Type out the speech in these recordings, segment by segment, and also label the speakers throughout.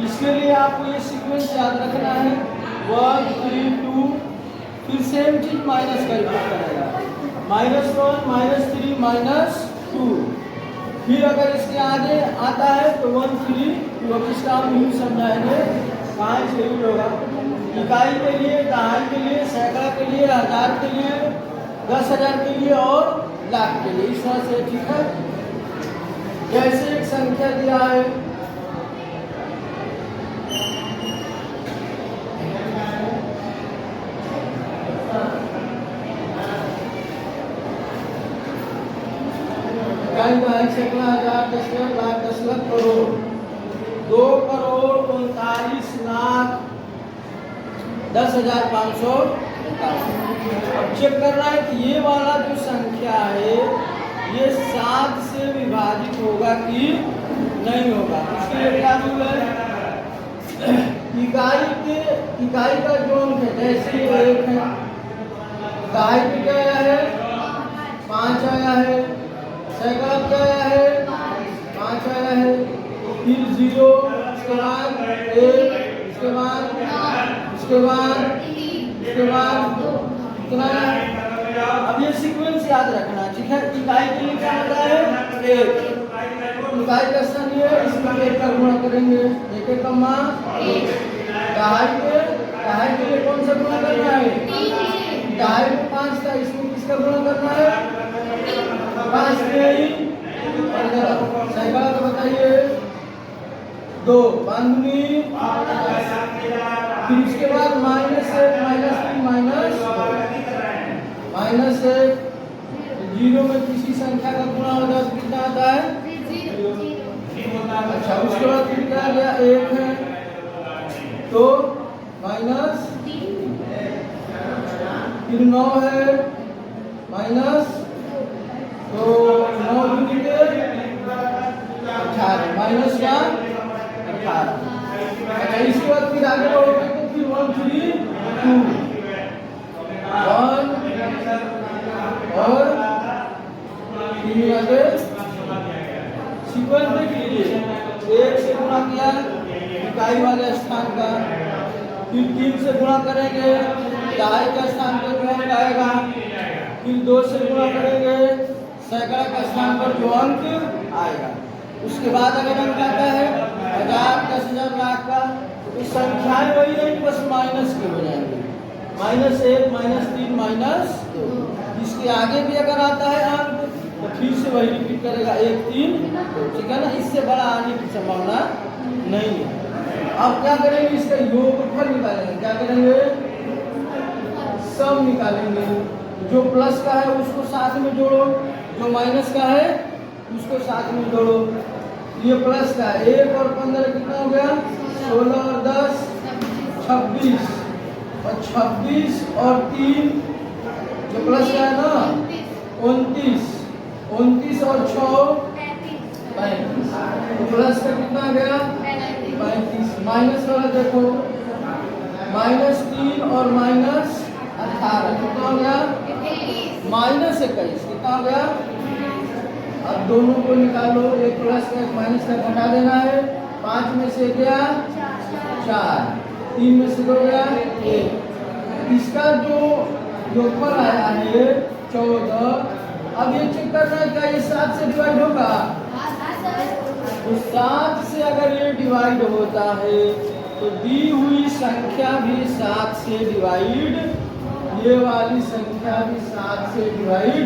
Speaker 1: इसके लिए आपको ये सीक्वेंस याद रखना है 1 3 2, फिर सेम चीज माइनस कैलकुलेट करेगा -1 -3 -2। फिर अगर इसके आगे आता है तो 1 3, तो इसका हम यूज समझाएंगे कहाँ से यूज होगा। इकाई के लिए, दहाई के लिए, सैकड़ा के लिए, हजार के लिए, 10,000 के लिए और लाख के लिए, इस तरह से। ठीक है, जैसे एक संख्या दिया है सैकड़ा, हजार, 10 लाख, 10 लाख, करोड़, 2,39,10,500। अब चेक करना है कि ये वाला जो संख्या है ये 7 से विभाजित होगा कि नहीं होगा। इसके लिए क्या रूल है, इकाई का जो अंक है, जैसे 1 है, दहाई पे क्या आया है 5 आया है, सैकड़ा क्या आया है 5 आया है, फिर 0, उसके बाद 1, उसके बाद कितना है। अब ये सीक्वेंस याद रखना, ठीक है। इकाई के लिए क्या होता है 1, इकाई का स्थान ये, इसमें 1 का गुणा करेंगे, 1 1 कमा 1। दहाई के लिए कौन सा गुणा करना है, दहाई में 5 का, इसमें किसका गुणा करना है 5 में 15। सैकड़ा तो बताइए 2 5 फिर उसके बाद -1 -3 -1, 0 में किसी संख्या का गुणा हो जाए तो कितना आता है 0। अच्छा, उसके बाद फिर क्या गया 1 है तो माइनस, फिर 9 है माइनस, तो 9 दूनी के 18, माइनस क्या 18। अच्छा, इसके बाद फिर आगे बढ़ोगे तो फिर 1 3 2 1 और 3 आगे सीक्वेंस देख लीजिए। 1 से गुणा किया इकाई वाले स्थान का, फिर 3 से गुणा करेंगे दहाई का स्थान पर जो अंक आएगा, फिर 2 से गुणा करेंगे सैकड़ा का स्थान पर जो अंक आएगा। उसके बाद अगर अंक आता है 1000, 10,000, लाख का, तो संख्याएं वही रहेंगी, बस माइनस के हो जाएंगे, -1 -3 -2। इसके आगे भी अगर आता है अंक तो फिर से वही रिपीट करेगा 1 3 2, ठीक है ना। इससे बड़ा आने की संभावना नहीं है। अब क्या करेंगे, इसका योगफल निकालेंगे। क्या करेंगे, सम निकालेंगे। जो प्लस का है उसको साथ में जोड़ो, जो माइनस का है उसको साथ में जोड़ो। ये प्लस का 1 और 15 कितना हो गया 16 और 10 26, और 26 और 3 जो प्लस का है ना 29, 29 और 6 35, तो प्लस का कितना आ गया 35। माइनस वाला देखो -3 और -18 कितना हो गया -21, कितना हो गया। अब दोनों को निकालो, एक प्लस का एक माइनस का घटा देना है। 5 में से गया 4, 3 में से 2 गया 1। इसका जो योगफल आया है 14। अब ये चेक करना है क्या ये 7 से डिवाइड होगा, तो 7 से अगर ये डिवाइड होता है तो दी हुई संख्या भी 7 से डिवाइड, ये वाली संख्या भी 7 से डिवाइड।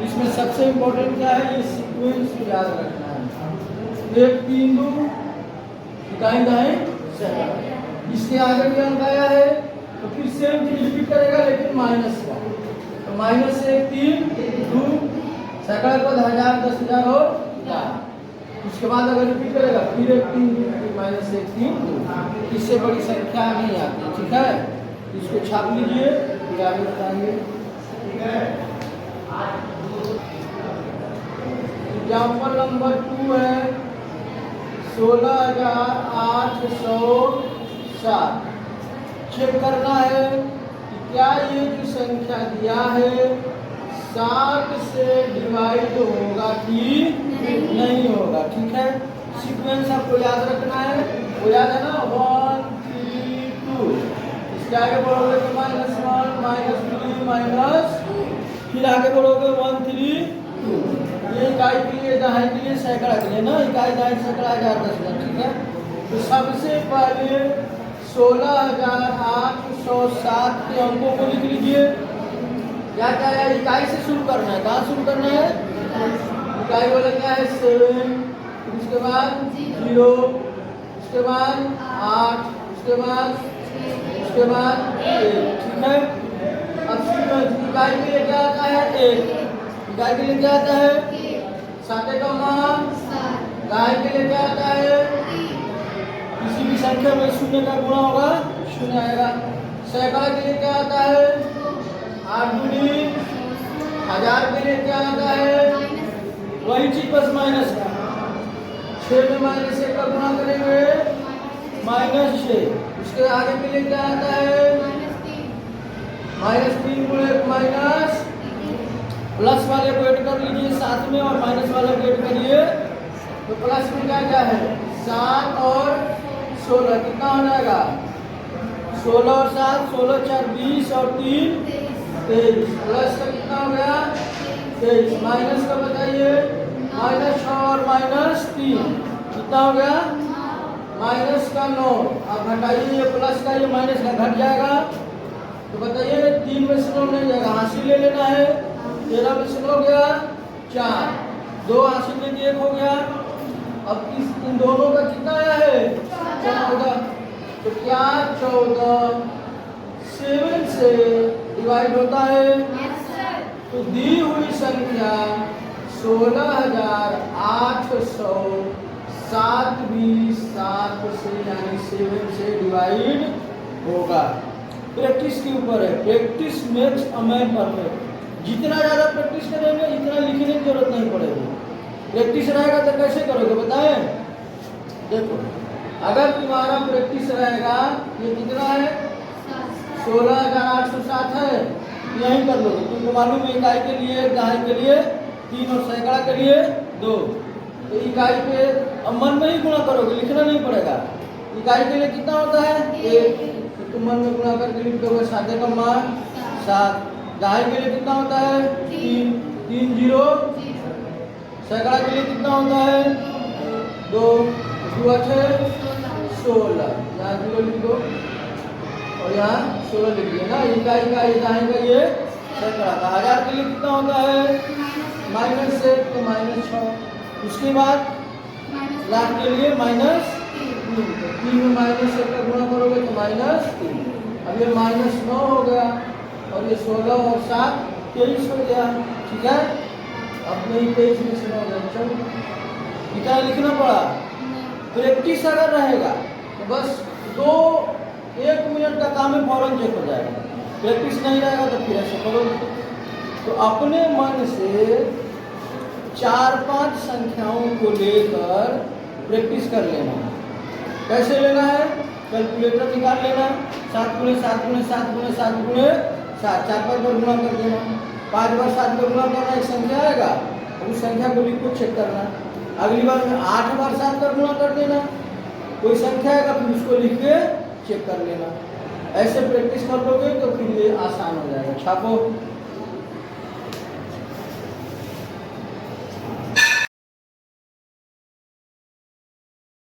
Speaker 1: इसमें सबसे इम्पोर्टेंट क्या है, ये सीक्वेंस याद रखना है। 1 3 2 इकाई दहाई सैकड़ा। इसके आगे भी अंक आया है तो फिर सेम चीज रिपीट करेगा लेकिन माइनस का, तो -1 3 2 सैकड़ा को 1000 10,000 और 4। उसके बाद अगर रिपीट करेगा फिर 1 3 2 -1 3 2। इससे बड़ी संख्या नहीं आती, ठीक है। इसको छाप लीजिए, फिर आगे बताएंगे। एग्जाम्पल नंबर 2 है 16,807। चेक करना है कि क्या ये जो संख्या दिया है 7 से डिवाइड होगा कि नहीं होगा, ठीक है। सीक्वेंस आपको याद रखना है। वो याद है ना, 1 3 2। इसके आगे बढ़ोगे तो -1 -3 माइनस, फिर आगे बढ़ोगे 1 3 2। ये इकाई के लिए, दहाई के लिए, सैकड़ा के लिए ना, इकाई दहाई सैकड़ा 1000 10,000, ठीक है। तो सबसे पहले 16,807 के अंकों को लिख लीजिए। क्या क्या है, इकाई से शुरू करना है। कहाँ शुरू करना है? इकाई वाला क्या है 7, उसके बाद 0, उसके बाद 8, उसके बाद 1, ठीक है। अब इकाई के लिए क्या आता है 1, इकाई के लिए क्या आता है 7 का मान, इकाई के लिए क्या आता है, किसी भी संख्या में शून्य का गुणा होगा 0 आएगा। सैकड़ा के लिए क्या आता है 8 दूनी, 1000 के लिए क्या आता है वही चीज बस माइनस का, 6 में -1 का गुणा करेंगे -6। उसके आगे के लिए क्या आता है -3 गुणे माइनस, प्लस वाले को ऐड कर लीजिए साथ में और माइनस वाले को ऐड करिए, तो प्लस में क्या क्या है 7 और 16, कितना हो जाएगा 16 और 7, 16 4 20 और 3 23। प्लस का कितना हो गया 23, माइनस का बताइए -6 और -3 कितना हो गया -9। अब घटाइए, ये प्लस का ये माइनस का घट जाएगा, तो बताइए 3 में से 9 नहीं जाएगा, हासिल ले लेना है। 13 में से 9 गया 4, 2 हासिल में 1 हो गया। अब इन दोनों का कितना आया है 14, तो क्या 14 7 से डिवाइड होता है? तो दी हुई संख्या 16,807 भी 7 से यानी 7 से डिवाइड होगा। प्रैक्टिस के ऊपर है, practice makes a man perfect. जितना ज़्यादा प्रैक्टिस करेंगे इतना लिखने की जरूरत नहीं पड़ेगी। प्रैक्टिस रहेगा तो कैसे करोगे बताएं? देखो, अगर तुम्हारा प्रैक्टिस रहेगा, ये कितना है 16,807 है, यहीं कर लोगे। तुमको मालूम है इकाई के लिए, दहाई के लिए 3 और सैकड़ा के लिए 2। तो इकाई पे अब मन में ही गुणा करोगे, लिखना नहीं पड़ेगा। इकाई के लिए कितना होता है 1, तो तुम मन में गुणा करके लिख दोगे 7 का मान 7। दहाई के लिए कितना होता है 3 3 0। सैकड़ा के लिए कितना होता है 2 2 6 16, यहाँ 0 लिख दो और यहाँ 16 लिख दिया ना। इकाई का दहाई का ये सैकड़ा का। 1000 के लिए कितना होता है -1 तो -6। उसके बाद लाख के लिए -3, 3 में -1 का गुणा करोगे तो -3। अब ये -9 हो गया और ये 16 और 7 23 हो गया, ठीक है। अब नहीं 23 में से 9 हो गया, चलो इतना लिखना पड़ा। प्रैक्टिस अगर रहेगा तो बस 1 मिनट का काम है, फौरन चेक हो जाएगा। प्रैक्टिस नहीं रहेगा तो फिर ऐसे करोगे। तो अपने मन से 4-5 संख्याओं को लेकर प्रैक्टिस कर लेना। कैसे लेना है? कैलकुलेटर निकाल लेना, 7 गुणे 7 गुणे 7 गुणे 7 गुणे 7, 4-5 बार गुणा कर देना। 5 बार 7 बार गुणा करना, एक संख्या आएगा, उस संख्या को लिख को चेक करना। अगली बार में 8 बार 7 बार गुणा कर देना, कोई संख्या आएगा फिर उसको लिख के चेक कर लेना। ऐसे प्रैक्टिस कर लोगे तो फिर ये आसान हो जाएगा। छापो।